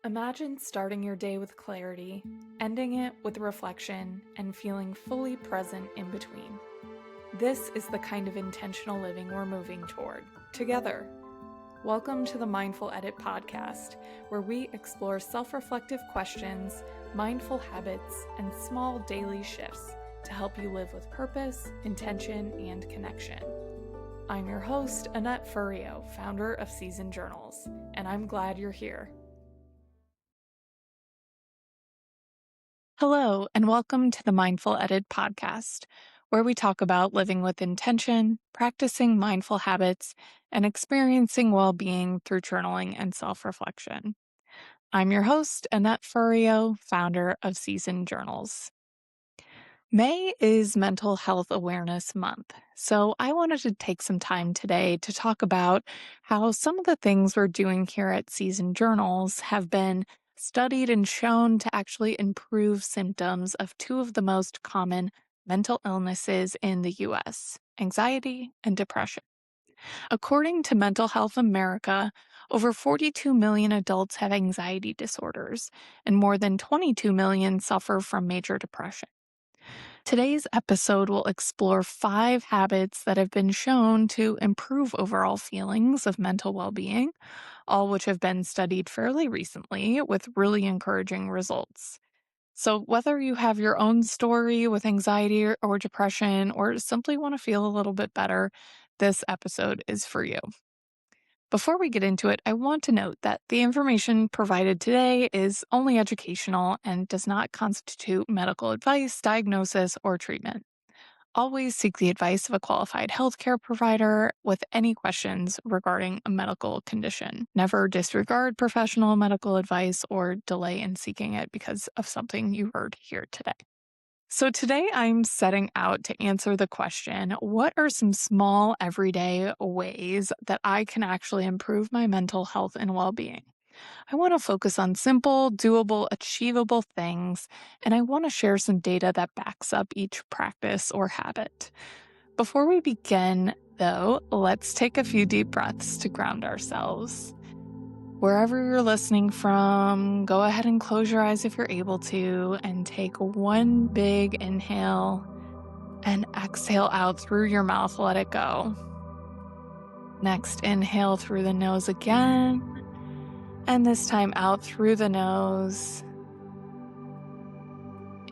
Imagine starting your day with clarity, ending it with reflection, and feeling fully present in between. This is the kind of intentional living we're moving toward, together. Welcome to the Mindful Edit podcast, where we explore self-reflective questions, mindful habits, and small daily shifts to help you live with purpose, intention, and connection. I'm your host, Annette Furrio, founder of Season Journals, and I'm glad you're here. Hello, and welcome to the Mindful Edit podcast, where we talk about living with intention, practicing mindful habits, and experiencing well-being through journaling and self-reflection. I'm your host, Annette Furrio, founder of Season Journals. May is Mental Health Awareness Month, so I wanted to take some time today to talk about how some of the things we're doing here at Season Journals have been studied and shown to actually improve symptoms of two of the most common mental illnesses in the US, anxiety and depression. According to Mental Health America, over 42 million adults have anxiety disorders, and more than 22 million suffer from major depression. Today's episode will explore 5 habits that have been shown to improve overall feelings of mental well-being, all which have been studied fairly recently with really encouraging results. So whether you have your own story with anxiety or depression, or simply want to feel a little bit better, this episode is for you. Before we get into it, I want to note that the information provided today is only educational and does not constitute medical advice, diagnosis, or treatment. Always seek the advice of a qualified healthcare provider with any questions regarding a medical condition. Never disregard professional medical advice or delay in seeking it because of something you heard here today. So today I'm setting out to answer the question, what are some small everyday ways that I can actually improve my mental health and well-being? I want to focus on simple, doable, achievable things, and I want to share some data that backs up each practice or habit. Before we begin, though, let's take a few deep breaths to ground ourselves. Wherever you're listening from, go ahead and close your eyes if you're able to, and take one big inhale and exhale out through your mouth. Let it go. Next, inhale through the nose again, and this time out through the nose.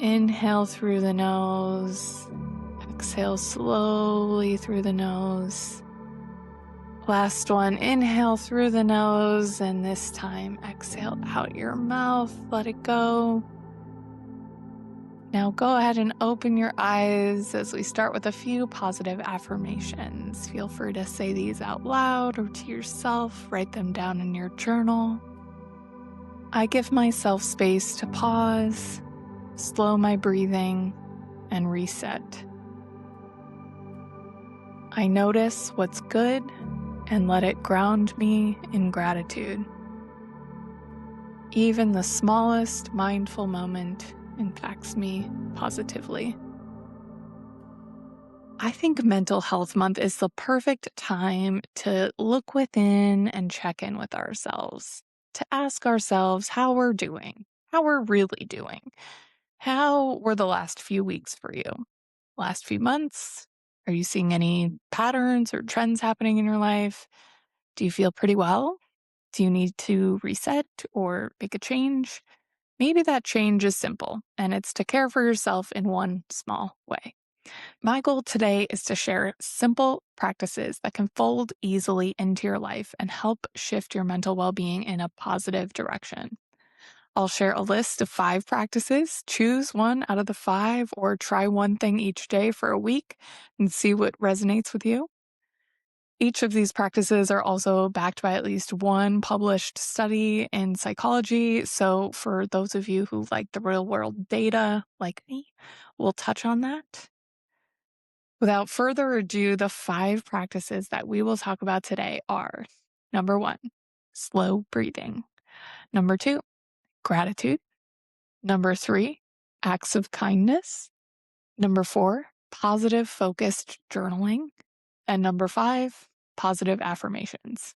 Inhale through the nose, exhale slowly through the nose. Last one, inhale through the nose, and this time exhale out your mouth, let it go. Now go ahead and open your eyes as we start with a few positive affirmations. Feel free to say these out loud or to yourself, write them down in your journal. I give myself space to pause, slow my breathing, and reset. I notice what's good and let it ground me in gratitude. Even the smallest mindful moment impacts me positively. I think Mental Health Month is the perfect time to look within and check in with ourselves, to ask ourselves how we're doing, how we're really doing. How were the last few weeks for you? Last few months? Are you seeing any patterns or trends happening in your life? Do you feel pretty well? Do you need to reset or make a change? Maybe that change is simple, and it's to care for yourself in one small way. My goal today is to share simple practices that can fold easily into your life and help shift your mental well-being in a positive direction. I'll share a list of 5 practices, choose one out of the 5, or try one thing each day for a week and see what resonates with you. Each of these practices are also backed by at least one published study in psychology. So for those of you who like the real world data, like me, we'll touch on that. Without further ado, the 5 practices that we will talk about today are: number 1, slow breathing. Number 2, gratitude. Number 3, acts of kindness. Number 4, positive focused journaling. And number 5, positive affirmations.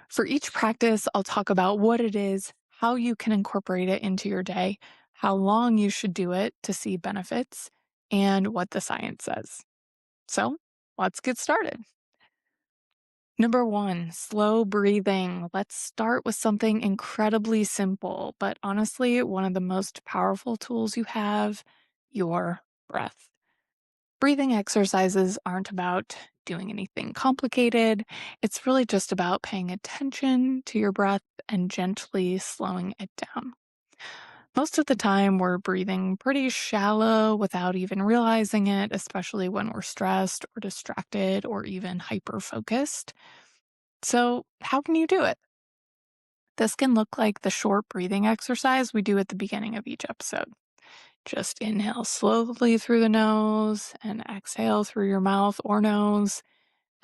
For each practice, I'll talk about what it is, how you can incorporate it into your day, how long you should do it to see benefits, and what the science says. So let's get started. Number one, slow breathing. Let's start with something incredibly simple, but honestly, one of the most powerful tools you have, your breath. Breathing exercises aren't about doing anything complicated. It's really just about paying attention to your breath and gently slowing it down. Most of the time, we're breathing pretty shallow without even realizing it, especially when we're stressed or distracted or even hyper focused. So, how can you do it? This can look like the short breathing exercise we do at the beginning of each episode. Just inhale slowly through the nose and exhale through your mouth or nose,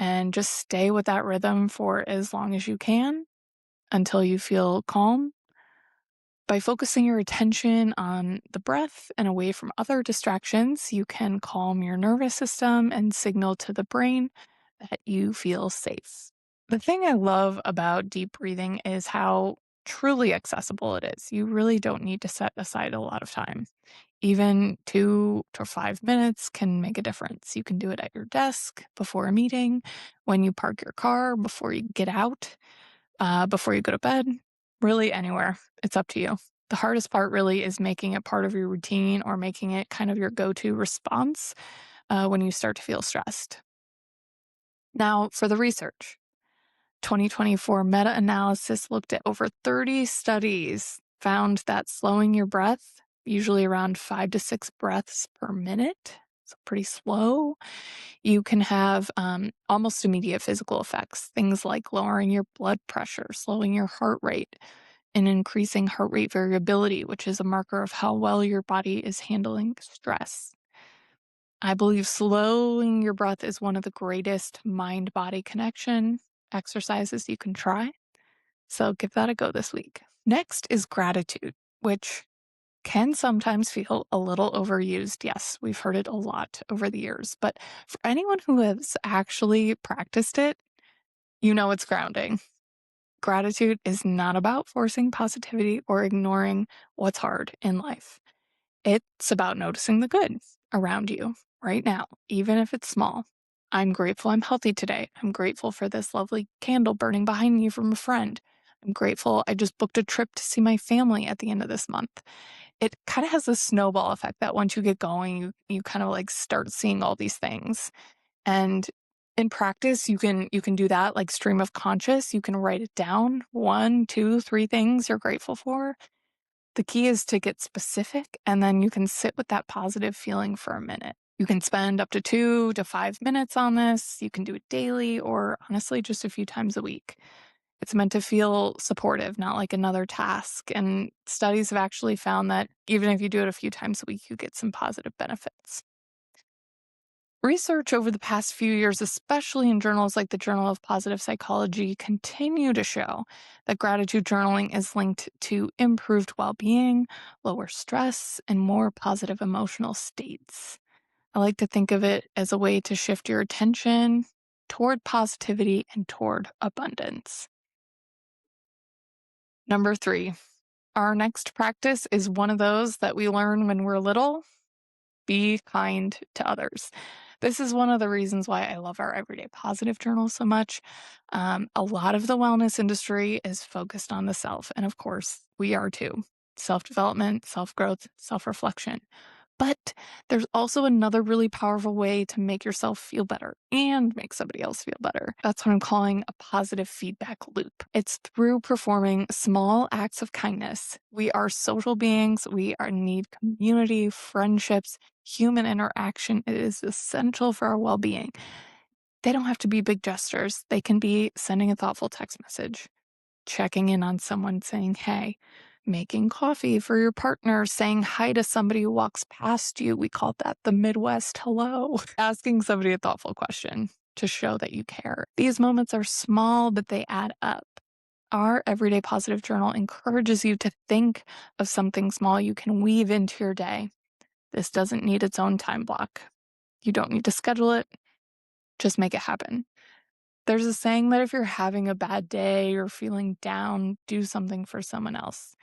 and just stay with that rhythm for as long as you can until you feel calm. By focusing your attention on the breath and away from other distractions, you can calm your nervous system and signal to the brain that you feel safe. The thing I love about deep breathing is how truly accessible it is. You really don't need to set aside a lot of time. Even 2 to 5 minutes can make a difference. You can do it at your desk, before a meeting, when you park your car, before you get out, before you go to bed, really anywhere. It's up to you. The hardest part really is making it part of your routine or making it kind of your go to response when you start to feel stressed. Now, for the research. 2024 meta-analysis looked at over 30 studies, found that slowing your breath, usually around 5 to 6 breaths per minute, so pretty slow, you can have almost immediate physical effects. Things like lowering your blood pressure, slowing your heart rate, and increasing heart rate variability, which is a marker of how well your body is handling stress. I believe slowing your breath is one of the greatest mind body connection exercises you can try. So give that a go this week. Next is gratitude, which can sometimes feel a little overused. Yes, we've heard it a lot over the years, but for anyone who has actually practiced it, you know it's grounding. Gratitude is not about forcing positivity or ignoring what's hard in life. It's about noticing the good around you right now, even if it's small. I'm grateful I'm healthy today. I'm grateful for this lovely candle burning behind me from a friend. I'm grateful I just booked a trip to see my family at the end of this month. It kind of has this snowball effect that once you get going, you kind of like start seeing all these things. And in practice, you can do that like stream of conscious. You can write it down, 1, 2, 3 things you're grateful for. The key is to get specific, and then you can sit with that positive feeling for a minute. You can spend up to 2 to 5 minutes on this. You can do it daily or honestly just a few times a week. It's meant to feel supportive, not like another task. And studies have actually found that even if you do it a few times a week, you get some positive benefits. Research over the past few years, especially in journals like the Journal of Positive Psychology, continue to show that gratitude journaling is linked to improved well-being, lower stress, and more positive emotional states. I like to think of it as a way to shift your attention toward positivity and toward abundance. Number three, our next practice is one of those that we learn when we're little. Be kind to others. This is one of the reasons why I love our Everyday Positive Journal so much. A lot of the wellness industry is focused on the self, and of course, we are too. Self development, self growth, self reflection. But there's also another really powerful way to make yourself feel better and make somebody else feel better. That's what I'm calling a positive feedback loop. It's through performing small acts of kindness. We are social beings. Need community, friendships, human interaction. It is essential for our well-being. They don't have to be big gestures. They can be sending a thoughtful text message, checking in on someone, saying, hey, making coffee for your partner, saying hi to somebody who walks past you. We call that the Midwest hello. Asking somebody a thoughtful question to show that you care. These moments are small, but they add up. Our Everyday Positive Journal encourages you to think of something small you can weave into your day. This doesn't need its own time block. You don't need to schedule it. Just make it happen. There's a saying that if you're having a bad day or feeling down, do something for someone else.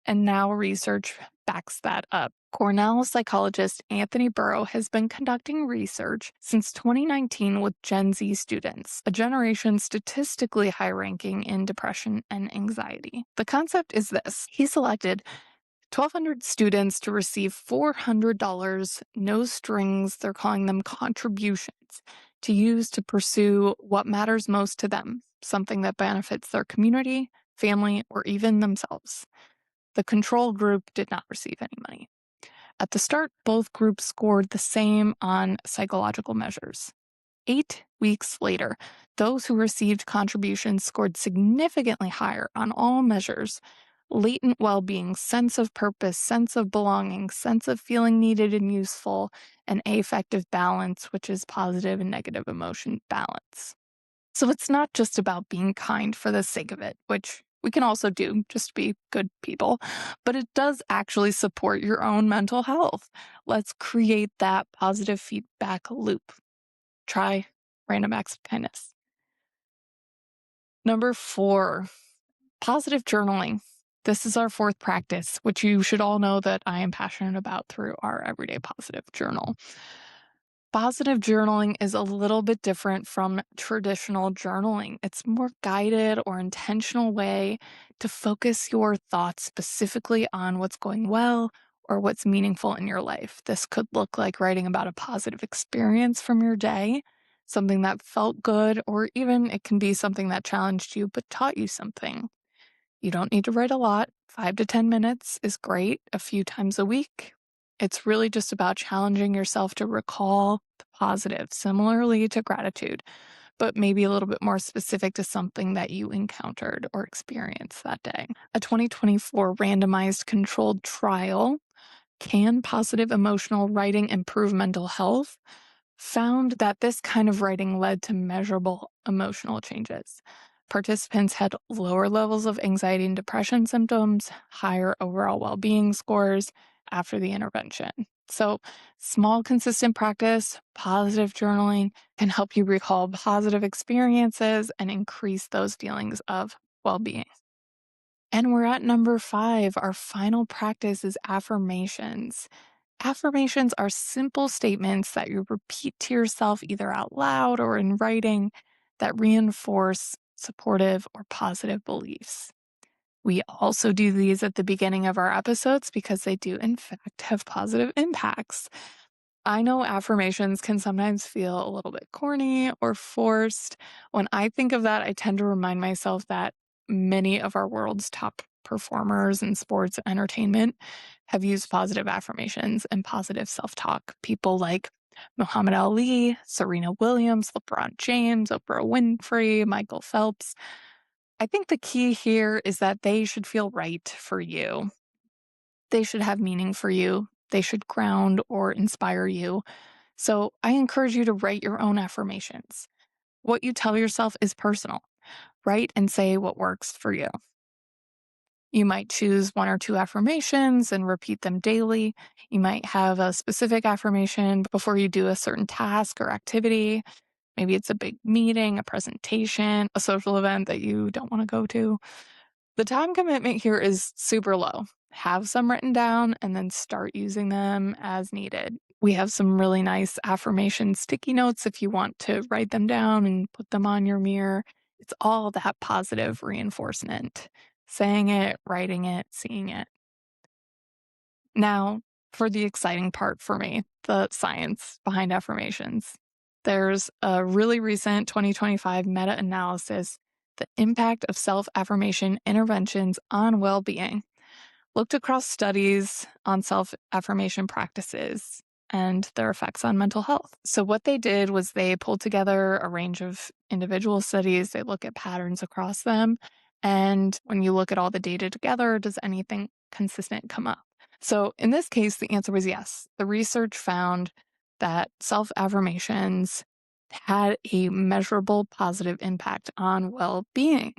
And now research backs that up. Cornell psychologist Anthony Burrow has been conducting research since 2019 with Gen Z students, a generation statistically high ranking in depression and anxiety. The concept is this: he selected 1,200 students to receive $400, no strings, they're calling them contributions, to use to pursue what matters most to them, something that benefits their community, family, or even themselves. The control group did not receive any money. At the start, both groups scored the same on psychological measures. 8 weeks later, those who received contributions scored significantly higher on all measures: latent well being, sense of purpose, sense of belonging, sense of feeling needed and useful, and affective balance, which is positive and negative emotion balance. So it's not just about being kind for the sake of it, which we can also do just to be good people, but it does actually support your own mental health. Let's create that positive feedback loop. Try random acts of kindness. Number 4, positive journaling. This is our fourth practice, which you should all know that I am passionate about through our Everyday Positive Journal. Positive journaling is a little bit different from traditional journaling. It's more guided or intentional way to focus your thoughts specifically on what's going well or what's meaningful in your life. This could look like writing about a positive experience from your day, something that felt good, or even it can be something that challenged you but taught you something. You don't need to write a lot. 5 to 10 minutes is great a few times a week. It's really just about challenging yourself to recall the positive, similarly to gratitude, but maybe a little bit more specific to something that you encountered or experienced that day. A 2024 randomized controlled trial, Can Positive Emotional Writing Improve Mental Health?, found that this kind of writing led to measurable emotional changes. Participants had lower levels of anxiety and depression symptoms, higher overall well being scores after the intervention. So, small, consistent practice, positive journaling can help you recall positive experiences and increase those feelings of well being. And we're at number 5. Our final practice is affirmations. Affirmations are simple statements that you repeat to yourself either out loud or in writing that reinforce supportive or positive beliefs. We also do these at the beginning of our episodes because they do, in fact, have positive impacts. I know affirmations can sometimes feel a little bit corny or forced. When I think of that, I tend to remind myself that many of our world's top performers in sports and entertainment have used positive affirmations and positive self talk. People like Muhammad Ali, Serena Williams, LeBron James, Oprah Winfrey, Michael Phelps. I think the key here is that they should feel right for you. They should have meaning for you. They should ground or inspire you. So I encourage you to write your own affirmations. What you tell yourself is personal. Write and say what works for you. You might choose 1 or 2 affirmations and repeat them daily. You might have a specific affirmation before you do a certain task or activity. Maybe it's a big meeting, a presentation, a social event that you don't want to go to. The time commitment here is super low. Have some written down and then start using them as needed. We have some really nice affirmation sticky notes if you want to write them down and put them on your mirror. It's all that positive reinforcement. Saying it, writing it, seeing it. Now, for the exciting part for me, the science behind affirmations. There's a really recent 2025 meta analysis, The Impact of Self Affirmation Interventions on Well-Being, looked across studies on self affirmation practices and their effects on mental health. So, what they did was they pulled together a range of individual studies, they look at patterns across them. And when you look at all the data together, does anything consistent come up? So, in this case, the answer was yes. The research found that self affirmations had a measurable positive impact on well being.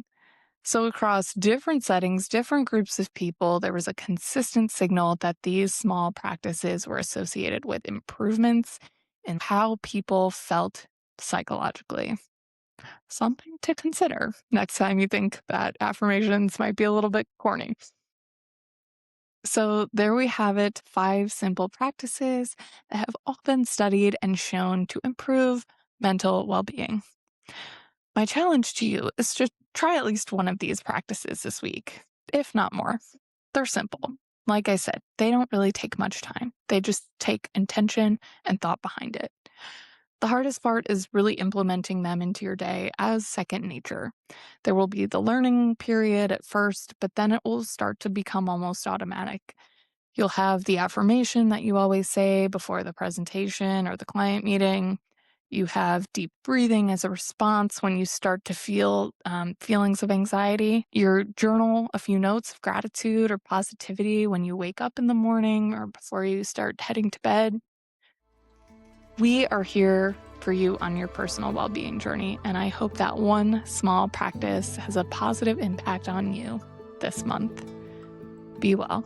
So, across different settings, different groups of people, there was a consistent signal that these small practices were associated with improvements in how people felt psychologically. Something to consider next time you think that affirmations might be a little bit corny. So, there we have it, 5 simple practices that have all been studied and shown to improve mental well being. My challenge to you is to try at least one of these practices this week, if not more. They're simple. Like I said, they don't really take much time, they just take intention and thought behind it. The hardest part is really implementing them into your day as second nature. There will be the learning period at first, but then it will start to become almost automatic. You'll have the affirmation that you always say before the presentation or the client meeting. You have deep breathing as a response when you start to feel feelings of anxiety. Your journal a few notes of gratitude or positivity when you wake up in the morning or before you start heading to bed. We are here for you on your personal well being journey, and I hope that one small practice has a positive impact on you this month. Be well.